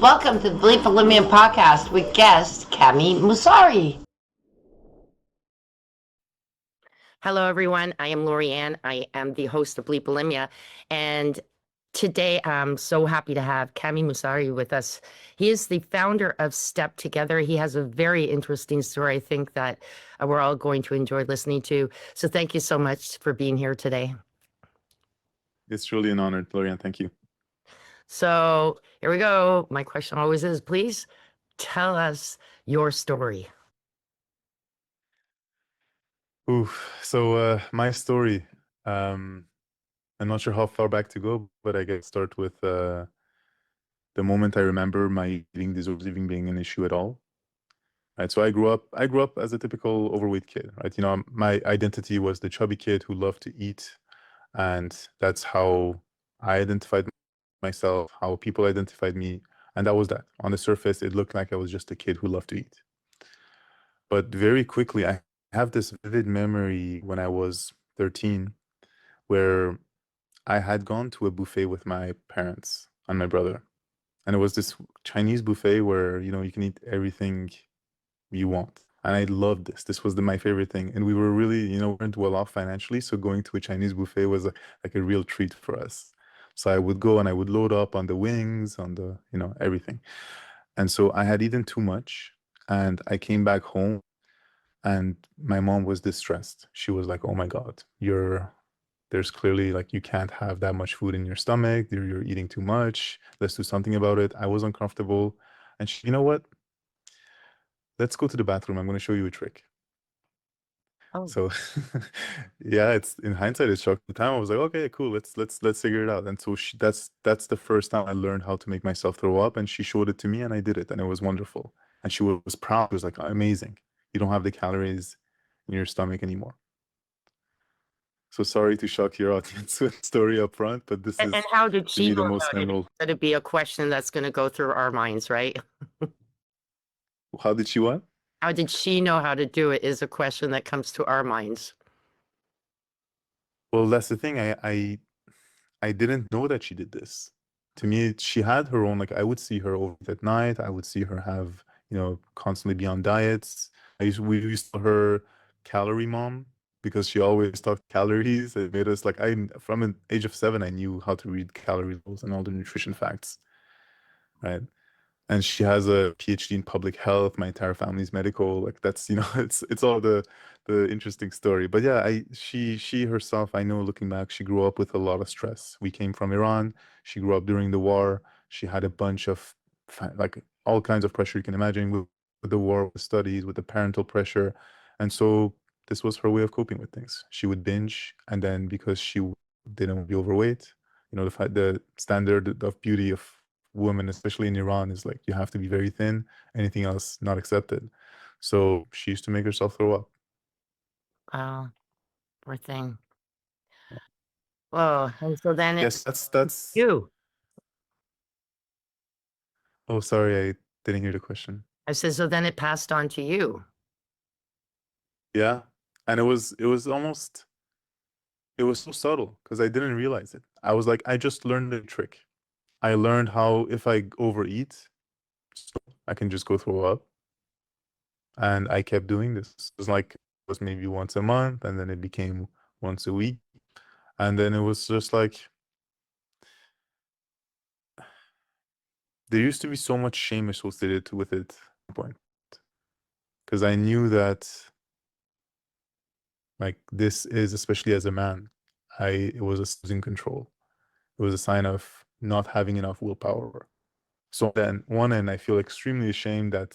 Welcome to the Bleep Bulimia podcast with guest Kamy Moussavi. Hello, everyone. I am Lori Ann. I am the host of Bleep Bulimia. And today I'm so happy to have Kamy Moussavi with us. He is the founder of Step Together. He has a very interesting story, I think, that we're all going to enjoy listening to. So thank you so much for being here today. It's truly an honor, Lorian. Thank you. So here we go. My question always is, please tell us your story. So my story, I'm not sure how far back to go, but I guess start with the moment I remember my eating disorders even being an issue at all. Right. So I grew up as a typical overweight kid, right? My identity was the chubby kid who loved to eat, and that's how I identified myself, how people identified me, and that was that. On the surface, it looked like I was just a kid who loved to eat. But very quickly, I have this vivid memory when I was 13, where I had gone to a buffet with my parents and my brother. And it was this Chinese buffet where, you can eat everything you want. And I loved this. This was my favorite thing. And we were really, weren't well off financially. So going to a Chinese buffet was like a real treat for us. So I would go and I would load up on the wings, on the, everything. And so I had eaten too much and I came back home and my mom was distressed. She was like, "Oh my God, there's clearly like you can't have that much food in your stomach. You're eating too much. Let's do something about it." I was uncomfortable. And you know what? Let's go to the bathroom. I'm going to show you a trick. Oh. So yeah, it's in hindsight, it's shocking. At the time I was like, okay, cool, let's figure it out. And so that's the first time I learned how to make myself throw up, and she showed it to me and I did it and it was wonderful. And she was proud. She was like, amazing. You don't have the calories in your stomach anymore. So sorry to shock your audience with the story up front, but this And is how did to she me the know most about it? memorable. That'd be a question that's going to go through our minds, right? How did she what? How did she know how to do it is a question that comes to our minds. Well, that's the thing. I didn't know that she did this. To me, she had her own, like I would see her over at night. I would see her have, constantly be on diets. We used to call her calorie mom because she always talked calories. It made us like from an age of 7, I knew how to read calorie labels and all the nutrition facts, right? And she has a PhD in public health. My entire family's medical. Like that's, it's all the interesting story. But yeah, she herself, I know looking back, she grew up with a lot of stress. We came from Iran. She grew up during the war. She had a bunch of like all kinds of pressure you can imagine with the war, with the studies, with the parental pressure. And so this was her way of coping with things. She would binge, and then because she didn't be overweight, the standard of beauty of women, especially in Iran, is like you have to be very thin. Anything else not accepted. So she used to make herself throw up. Oh, poor thing. Whoa. And so then Yes, it's that's. you. Oh, sorry, I didn't hear the question. I said, so then it passed on to you. Yeah, and it was so subtle because I didn't realize it. I was like, I just learned the trick. I learned how if I overeat, I can just go throw up. And I kept doing this. It was like it was maybe once a month, and then it became once a week. And then it was just like there used to be so much shame associated with it at one point. Because I knew that like this is, especially as a man, it was a losing control. It was a sign of not having enough willpower. So then one end, I feel extremely ashamed that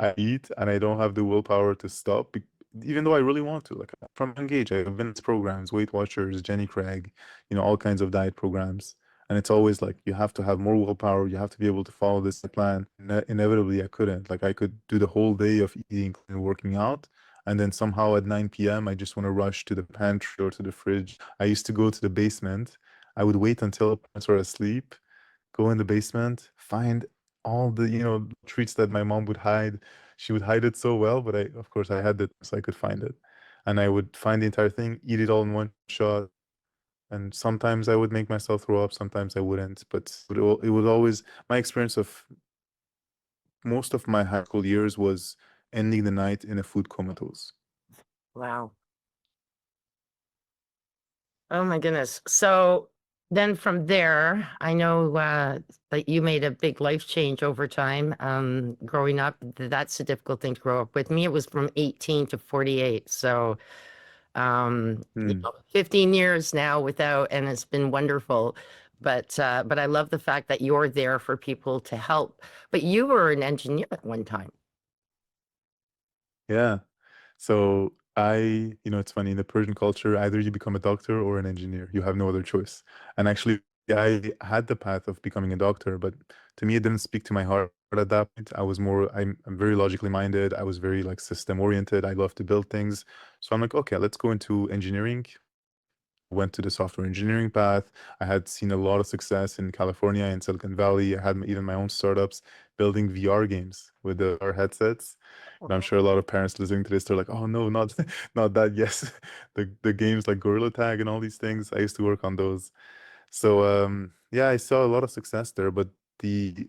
I eat and I don't have the willpower to stop, even though I really want to. Like from a young age, I've been in programs, Weight Watchers, Jenny Craig, all kinds of diet programs. And it's always like you have to have more willpower. You have to be able to follow this plan. Inevitably, I couldn't. Like I could do the whole day of eating and working out, and then somehow at 9 p.m., I just want to rush to the pantry or to the fridge. I used to go to the basement. I would wait until the parents were asleep, go in the basement, find all the, treats that my mom would hide. She would hide it so well, but of course, I had it so I could find it. And I would find the entire thing, eat it all in one shot, And sometimes I would make myself throw up, sometimes I wouldn't. But it would always, my experience of most of my high school years was ending the night in a food comatose. Wow. Oh my goodness. So then from there, I know that you made a big life change over time. Growing up, that's a difficult thing to grow up with. Me, it was from 18 to 48. So 15 years now without, and it's been wonderful. But I love the fact that you're there for people to help. But you were an engineer at one time. Yeah. So it's funny, in the Persian culture, either you become a doctor or an engineer. You have no other choice. And actually, I had the path of becoming a doctor, but to me, it didn't speak to my heart at that point. I'm very logically minded. I was very like system oriented. I love to build things. So I'm like, okay, let's go into engineering. Went to the software engineering path. I had seen a lot of success in California and Silicon Valley. I had even my own startups building VR games with the VR headsets. And I'm sure a lot of parents listening to this, they're like, "Oh no, not not that." Yes, the games like Gorilla Tag and all these things. I used to work on those. So yeah, I saw a lot of success there, but the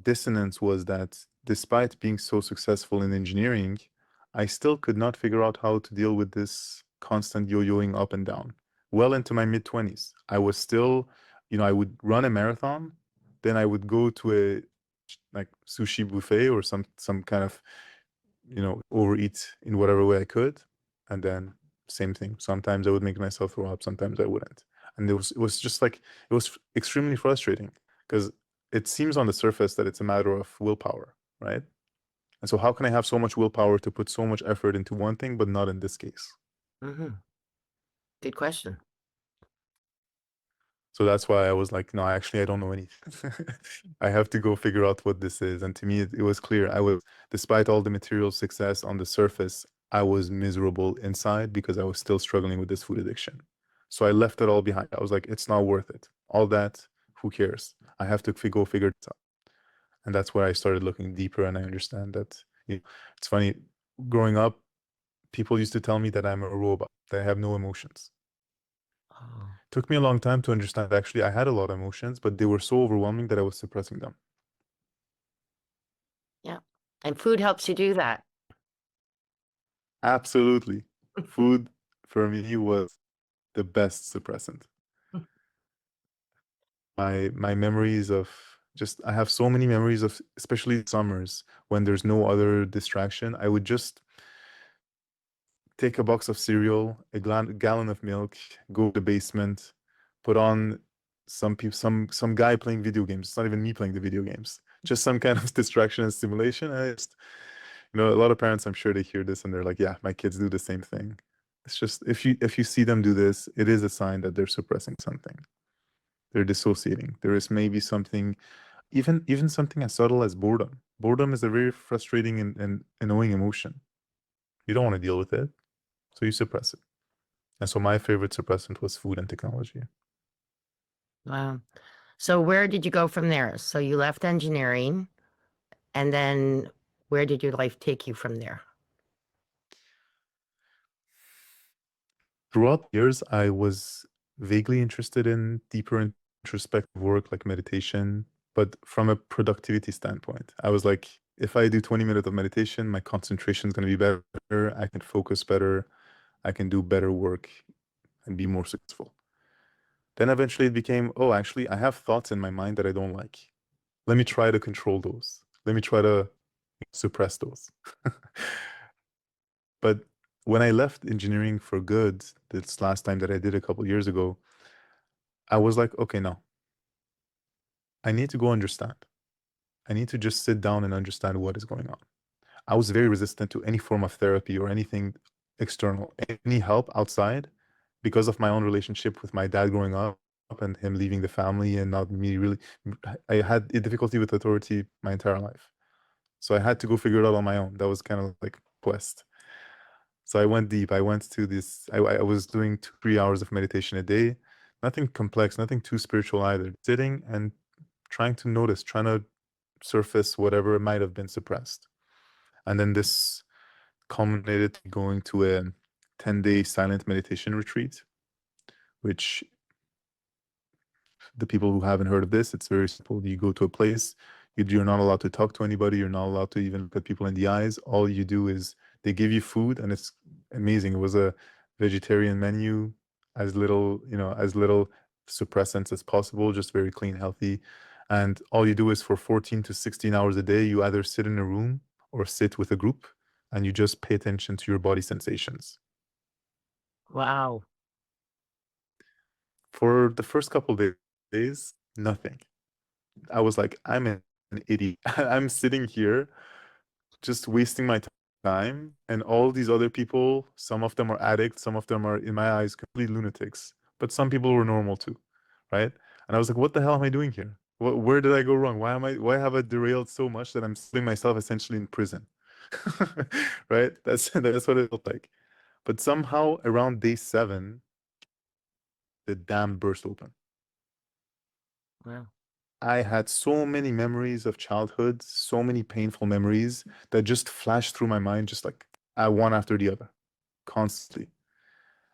dissonance was that despite being so successful in engineering, I still could not figure out how to deal with this constant yo-yoing up and down. Well into my mid 20s, I was still, I would run a marathon, then I would go to a like sushi buffet or some kind of, overeat in whatever way I could, and then same thing. Sometimes I would make myself throw up, sometimes I wouldn't. And it was just like it was extremely frustrating because it seems on the surface that it's a matter of willpower, right? And so how can I have so much willpower to put so much effort into one thing, but not in this case? Good question. So that's why I was like, no, actually, I don't know anything. I have to go figure out what this is. And to me, it was clear. Despite all the material success on the surface, I was miserable inside because I was still struggling with this food addiction. So I left it all behind. I was like, it's not worth it. All that, who cares? I have to go figure this out. And that's where I started looking deeper, and I understand that. It's funny, growing up, people used to tell me that I'm a robot, that I have no emotions. Oh, Took me a long time to understand actually I had a lot of emotions, but they were so overwhelming that I was suppressing them. yeah. And food helps you do that. Absolutely. Food for me was the best suppressant. My memories of just I have so many memories of especially summers when there's no other distraction. I would just take a box of cereal, a gallon of milk, go to the basement, put on some guy playing video games. It's not even me playing the video games. Just some kind of distraction and stimulation. And a lot of parents, I'm sure they hear this and they're like, yeah, my kids do the same thing. It's just if you see them do this, it is a sign that they're suppressing something. They're dissociating. There is maybe something, even something as subtle as boredom. Boredom is a very frustrating and annoying emotion. You don't want to deal with it, so you suppress it. And so my favorite suppressant was food and technology. Wow. So where did you go from there? So you left engineering, and then where did your life take you from there? Throughout the years, I was vaguely interested in deeper introspective work like meditation, but from a productivity standpoint. I was like, if I do 20 minutes of meditation, my concentration is going to be better. I can focus better. I can do better work and be more successful. Then eventually it became, oh, actually, I have thoughts in my mind that I don't like. Let me try to control those. Let me try to suppress those. But when I left engineering for good, this last time that I did a couple years ago, I was like, okay, no, I need to go understand. I need to just sit down and understand what is going on. I was very resistant to any form of therapy or anything external, any help outside because of my own relationship with my dad growing up and him leaving the family and not me really. I had a difficulty with authority my entire life. So I had to go figure it out on my own. That was kind of like quest. So I went deep. I went to this, I was doing 3 hours of meditation a day, nothing complex, nothing too spiritual either. Sitting and trying to notice, trying to surface whatever might have been suppressed. And then this culminated going to a 10-day silent meditation retreat which the people who haven't heard of this, it's very simple. You go to a place, you're not allowed to talk to anybody, you're not allowed to even look at people in the eyes. All you do is they give you food, and it's amazing. It was a vegetarian menu, as little, as little suppressants as possible, just very clean, healthy. And all you do is for 14 to 16 hours a day, you either sit in a room or sit with a group, and you just pay attention to your body sensations. Wow. For the first couple of days, nothing. I was like, I'm an idiot. I'm sitting here just wasting my time. And all these other people, some of them are addicts, some of them are, in my eyes, complete lunatics. But some people were normal too, right? And I was like, what the hell am I doing here? Where did I go wrong? Why have I derailed so much that I'm putting myself essentially in prison? Right? That's what it felt like. But somehow around day 7, the dam burst open. Wow. I had so many memories of childhood, so many painful memories that just flashed through my mind, just like one after the other, constantly.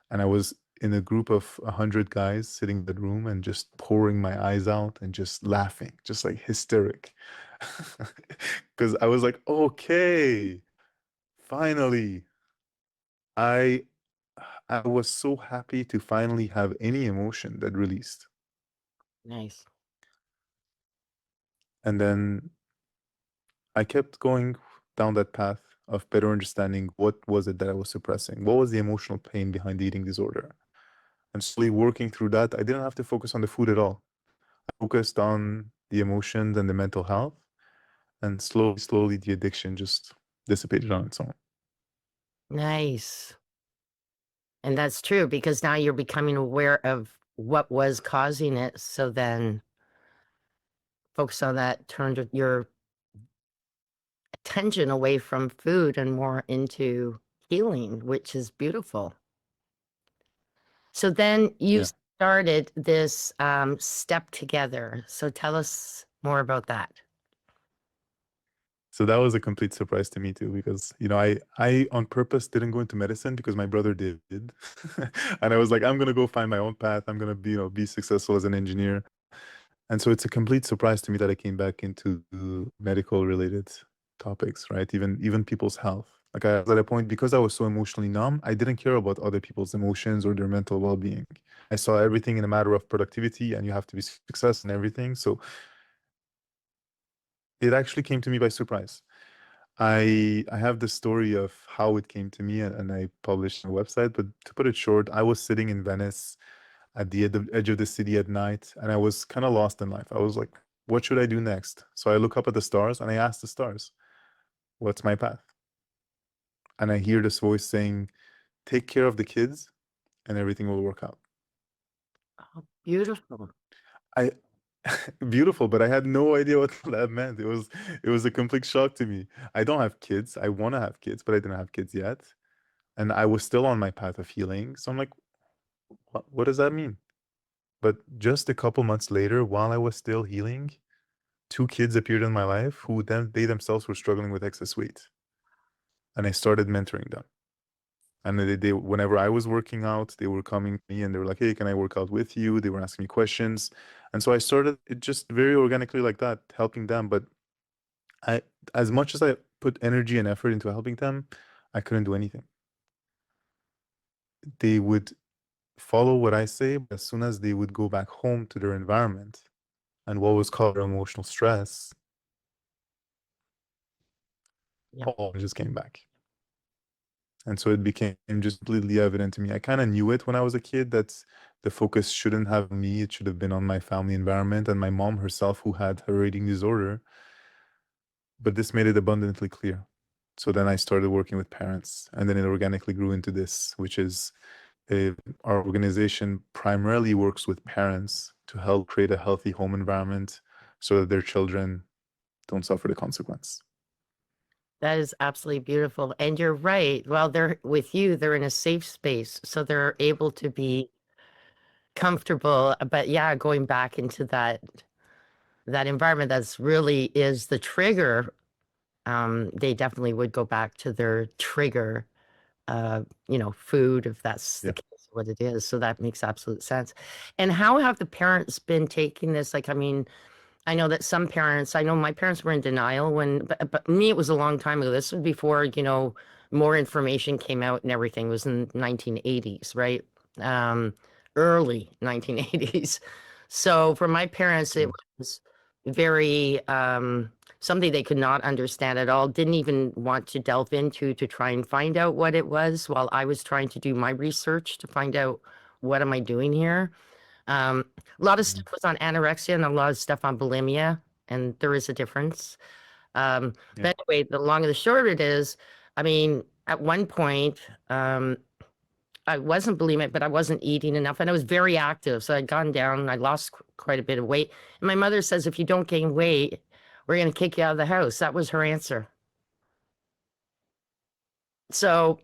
And I was in a group of 100 guys sitting in the room and just pouring my eyes out and just laughing, just like hysteric. Because I was like, okay, finally. I I was so happy to finally have any emotion that released. Nice. And then I kept going down that path of better understanding what was it that I was suppressing, what was the emotional pain behind the eating disorder, and slowly working through that. I didn't have to focus on the food at all. I focused on the emotions and the mental health, and slowly the addiction just dissipated on its own. Nice. And that's true, because now you're becoming aware of what was causing it. So then focus on that, turned your attention away from food and more into healing, which is beautiful. So then you Yeah. started this step together. So tell us more about that. So that was a complete surprise to me too, because I on purpose didn't go into medicine because my brother did, and I was like, I'm gonna go find my own path. I'm gonna be successful as an engineer. And so it's a complete surprise to me that I came back into medical related topics, right? Even people's health. Like I was at a point, because I was so emotionally numb, I didn't care about other people's emotions or their mental well-being. I saw everything in a matter of productivity, and you have to be successful and everything. So it actually came to me by surprise. I have the story of how it came to me, and I published on a website. But to put it short, I was sitting in Venice at the edge of the city at night, and I was kind of lost in life. I was like, what should I do next? So I look up at the stars and I ask the stars, what's my path? And I hear this voice saying, take care of the kids and everything will work out. Oh, beautiful. I Beautiful, but I had no idea what that meant. It was a complete shock to me. I don't have kids. I want to have kids, but I didn't have kids yet. And I was still on my path of healing. So I'm like, what does that mean? But just a couple months later, while I was still healing, 2 kids appeared in my life who then they themselves were struggling with excess weight. And I started mentoring them. And whenever I was working out, they were coming to me and they were like, hey, can I work out with you? They were asking me questions. And so I started it just very organically like that, helping them. But I, as much as I put energy and effort into helping them, I couldn't do anything. They would follow what I say, but as soon as they would go back home to their environment and what was called emotional stress, Yeah. all just came back. And so it became just completely evident to me. I kind of knew it when I was a kid that the focus shouldn't have me. It should have been on my family environment and my mom herself, who had her eating disorder. But this made it abundantly clear. So then I started working with parents, and then it organically grew into this, which is our organization primarily works with parents to help create a healthy home environment so that their children don't suffer the consequence. That is absolutely beautiful. And you're right. While they're with you, they're in a safe space. So they're able to be comfortable. But yeah, going back into that environment that's really is the trigger, they definitely would go back to their trigger, food, if that's the Yeah. case, what it is. So that makes absolute sense. And how have the parents been taking this? Like, I mean, I know that some parents, I know my parents were in denial but me, it was a long time ago. This was before, more information came out and everything. It was in 1980s, right? Um, Early 1980s. So for my parents, it Mm. was very, something they could not understand at all, didn't even want to delve into to try and find out what it was while I was trying to do my research to find out what am I doing here. A lot of Mhm. stuff was on anorexia and a lot of stuff on bulimia, and there is a difference. Yeah. But anyway, the long and the short of it is, I mean, at one point, I wasn't bulimic, but I wasn't eating enough, and I was very active. So I'd gone down, I lost quite a bit of weight. And my mother says, if you don't gain weight, we're going to kick you out of the house. That was her answer. So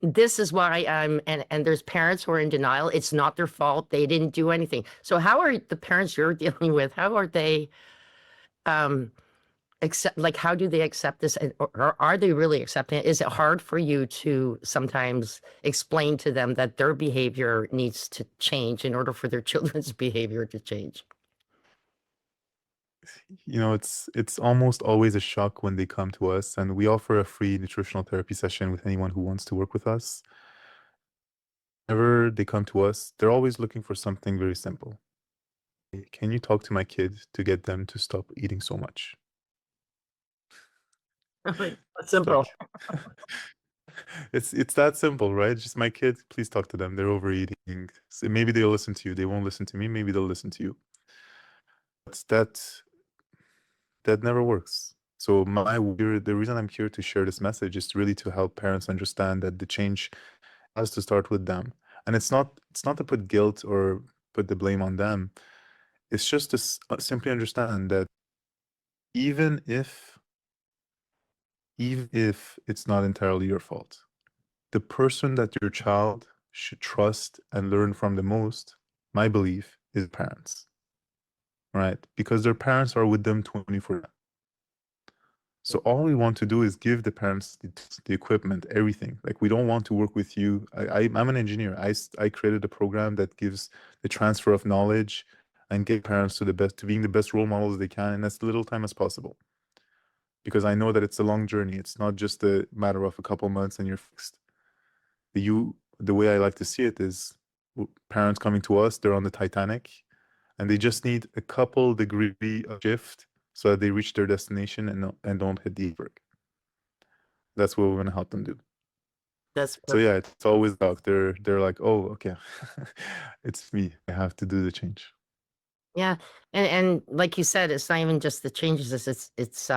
this is why and there's parents who are in denial. It's not their fault. They didn't do anything. So how are the parents you're dealing with, how are they um accept, like, how do they accept this, or are they really accepting it? Is it hard for you to sometimes explain to them that their behavior needs to change in order for their children's behavior to change? It's almost always a shock when they come to us, and we offer a free nutritional therapy session with anyone who wants to work with us. Whenever they come to us, they're always looking for something very simple. Can you talk to my kid to get them to stop eating so much? Like, It's simple. like it's that simple, right? Just my kid, please talk to them. They're overeating. So maybe they'll listen to you. They won't listen to me. Maybe they'll listen to you. But that never works. So the reason I'm here to share this message is really to help parents understand that the change has to start with them. And it's not to put guilt or put the blame on them. It's just to simply understand that even if even if it's not entirely your fault, the person that your child should trust and learn from the most, my belief, is parents, right? Because their parents are with them 24. So all we want to do is give the parents the equipment, everything. Like, we don't want to work with you. I'm an engineer. I created a program that gives the transfer of knowledge and get parents to being the best role models they can in as little time as possible. Because I know that it's a long journey. It's not just a matter of a couple months and you're fixed. The way I like to see it is parents coming to us, they're on the Titanic, and they just need a couple degree of shift so that they reach their destination and don't hit the iceberg. That's what we're gonna help them do. That's So yeah, it's always dark. They're like, oh, okay, it's me. I have to do the change. Yeah, and like you said, it's not even just the changes, it's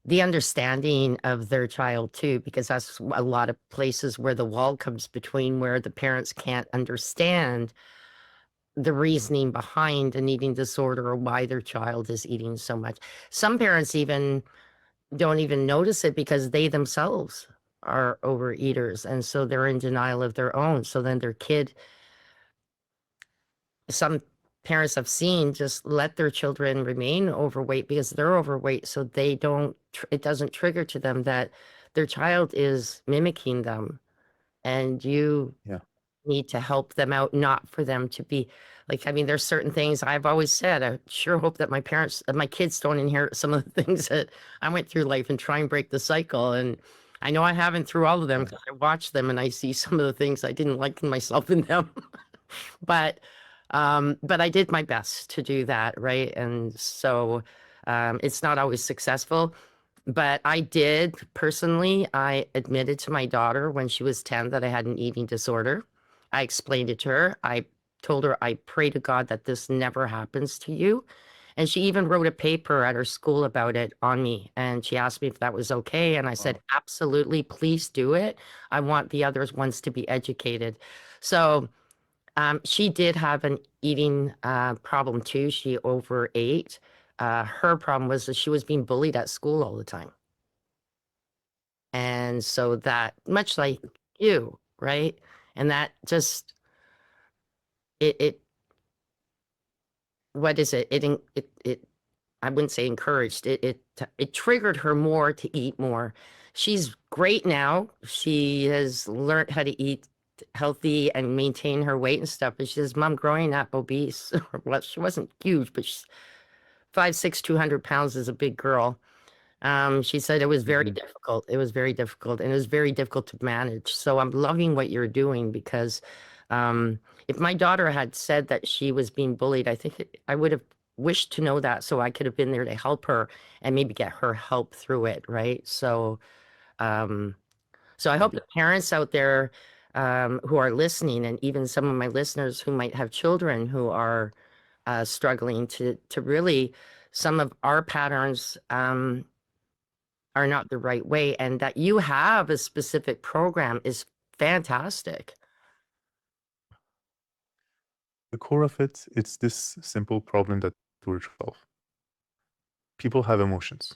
the understanding of their child too, because that's a lot of places where the wall comes between, where the parents can't understand the reasoning behind an eating disorder or why their child is eating so much. Some parents even don't even notice it because they themselves are overeaters, and so they're in denial of their own. So then their kid, some parents I've seen just let their children remain overweight because they're overweight, so they don't it doesn't trigger to them that their child is mimicking them, and you Yeah. need to help them out, not for them to be like, I mean, there's certain things I've always said, I sure hope that my kids don't inherit some of the things that I went through life and try and break the cycle. And I know I haven't through all of them Yeah. because I watch them and I see some of the things I didn't like in myself in them. But but I did my best to do that, right? And so it's not always successful, but I did personally, I admitted to my daughter when she was 10 that I had an eating disorder. I explained it to her. I told her, I pray to God that this never happens to you. And she even wrote a paper at her school about it on me. And she asked me if that was okay. And I said, Wow. absolutely, please do it. I want the other ones to be educated. So she did have an eating problem too. She overate. Her problem was that she was being bullied at school all the time. And so that, much like you, right? And that just, it what is it? I wouldn't say encouraged. It triggered her more to eat more. She's great now. She has learned how to eat healthy and maintain her weight and stuff. But she says, Mom, growing up obese, well, she wasn't huge, but she's 5'6", 200 pounds is a big girl. She said it was very difficult. It was very difficult, and it was very difficult to manage. So I'm loving what you're doing because if my daughter had said that she was being bullied, I think I would have wished to know that so I could have been there to help her and maybe get her help through it, right? Um, so I hope the parents out there who are listening, and even some of my listeners who might have children who are struggling to really, some of our patterns are not the right way, and that you have a specific program is fantastic. The core of it, it's this simple problem that we're solve. People have emotions,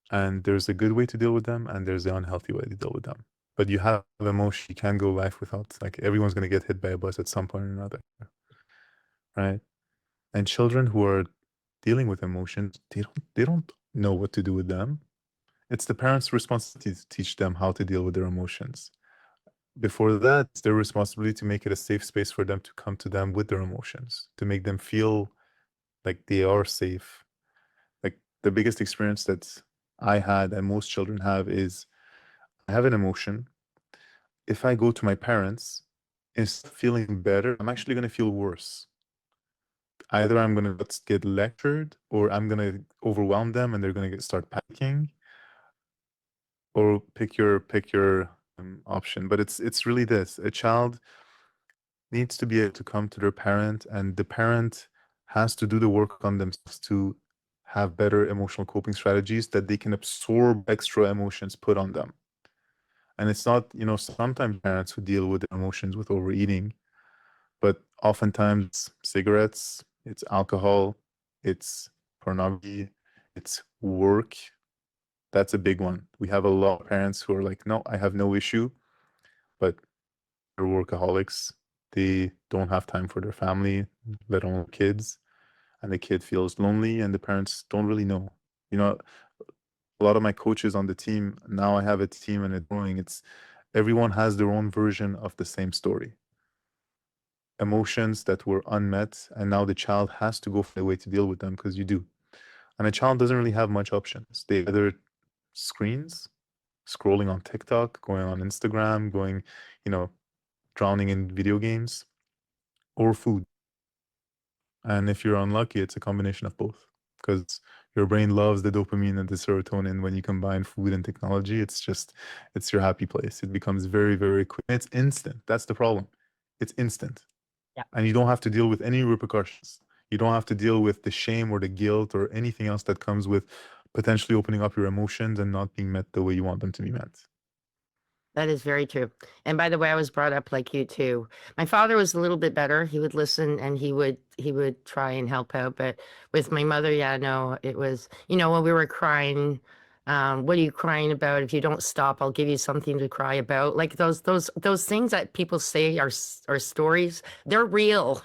and there's a good way to deal with them, and there's the unhealthy way to deal with them. But you have emotion, you can't go life without. Like everyone's gonna get hit by a bus at some point or another, right? And children who are dealing with emotions, they don't know what to do with them. It's the parents' responsibility to teach them how to deal with their emotions. Before that, it's their responsibility to make it a safe space for them to come to them with their emotions, to make them feel like they are safe. Like the biggest experience that I had and most children have is I have an emotion. If I go to my parents, instead of feeling better, I'm actually going to feel worse. Either I'm going to get lectured or I'm going to overwhelm them and they're going to start panicking, or pick your option. But it's really this. A child needs to be able to come to their parent, and the parent has to do the work on themselves to have better emotional coping strategies that they can absorb extra emotions put on them. And it's not, sometimes parents who deal with their emotions with overeating, but oftentimes it's cigarettes, it's alcohol, it's pornography, it's work. That's a big one. We have a lot of parents who are like, no, I have no issue, but they're workaholics. They don't have time for their family, let alone kids. And the kid feels lonely, and the parents don't really know. You know, a lot of my coaches on the team, now I have a team and it's growing. It's everyone has their own version of the same story. Emotions that were unmet, and now the child has to go find a way to deal with them because you do. And a child doesn't really have much options. They either screens, scrolling on TikTok, going on Instagram, going, you know, drowning in video games, or food. And if you're unlucky, it's a combination of both because your brain loves the dopamine and the serotonin. When you combine food and technology, it's your happy place. It becomes very, very quick. It's instant. That's the problem. It's instant. Yeah. And you don't have to deal with any repercussions. You don't have to deal with the shame or the guilt or anything else that comes with potentially opening up your emotions and not being met the way you want them to be met. That is very true. And by the way, I was brought up like you too. My father was a little bit better. He would listen and he would try and help out. But with my mother, yeah, no, it was, when we were crying, what are you crying about? If you don't stop, I'll give you something to cry about. Like those things that people say are stories, they're real.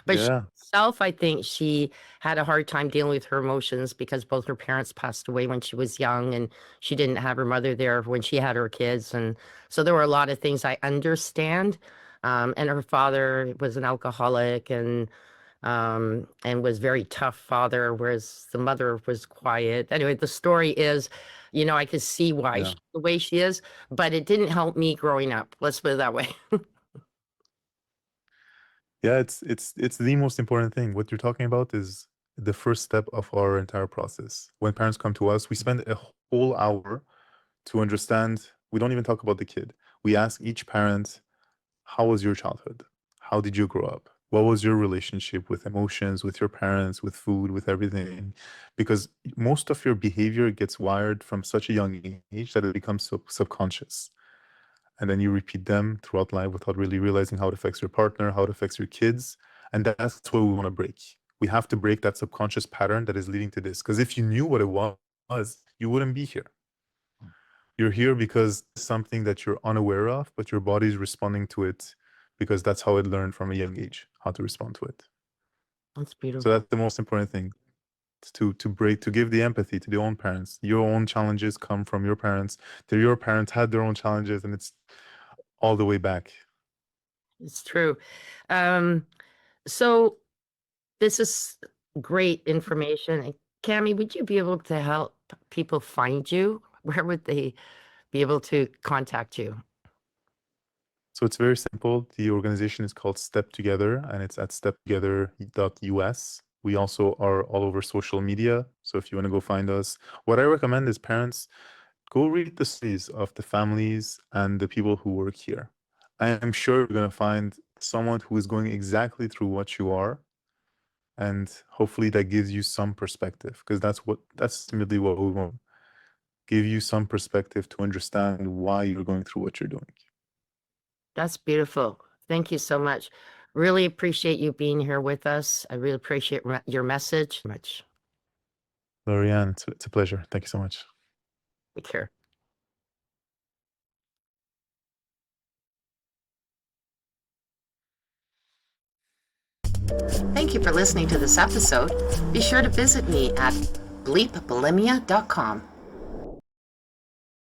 But she Yeah. herself, I think she had a hard time dealing with her emotions because both her parents passed away when she was young, and she didn't have her mother there when she had her kids. And so there were a lot of things I understand. And her father was an alcoholic and was very tough father, whereas the mother was quiet. Anyway, the story is, I could see why Yeah. she's the way she is, but it didn't help me growing up. Let's put it that way. Yeah, it's the most important thing. What you're talking about is the first step of our entire process. When parents come to us, we spend a whole hour to understand. We don't even talk about the kid. We ask each parent, how was your childhood? How did you grow up? What was your relationship with emotions, with your parents, with food, with everything? Because most of your behavior gets wired from such a young age that it becomes subconscious. And then you repeat them throughout life without really realizing how it affects your partner, how it affects your kids. And that's what we want to break. We have to break that subconscious pattern that is leading to this. Because if you knew what it was, you wouldn't be here. You're here because it's something that you're unaware of, but your body's responding to it because that's how it learned from a young age, how to respond to it. That's So beautiful. that's the most important thing. To break, to give the empathy to their own parents. Your own challenges come from your parents. Your parents had their own challenges, and it's all the way back. It's true. So this is great information. And Kamy, would you be able to help people find you? Where would they be able to contact you? So it's very simple. The organization is called Step Together, and it's at steptogether.us. We also are all over social media. So if you want to go find us, what I recommend is parents go read the stories of the families and the people who work here. I am sure you're going to find someone who is going exactly through what you are. And hopefully that gives you some perspective, because that's ultimately what we want. Give you some perspective to understand why you're going through what you're doing. That's beautiful. Thank you so much. Really appreciate you being here with us. I really appreciate your message. Much. Lorianne, it's a pleasure. Thank you so much. Take care. Thank you for listening to this episode. Be sure to visit me at bleepbulimia.com.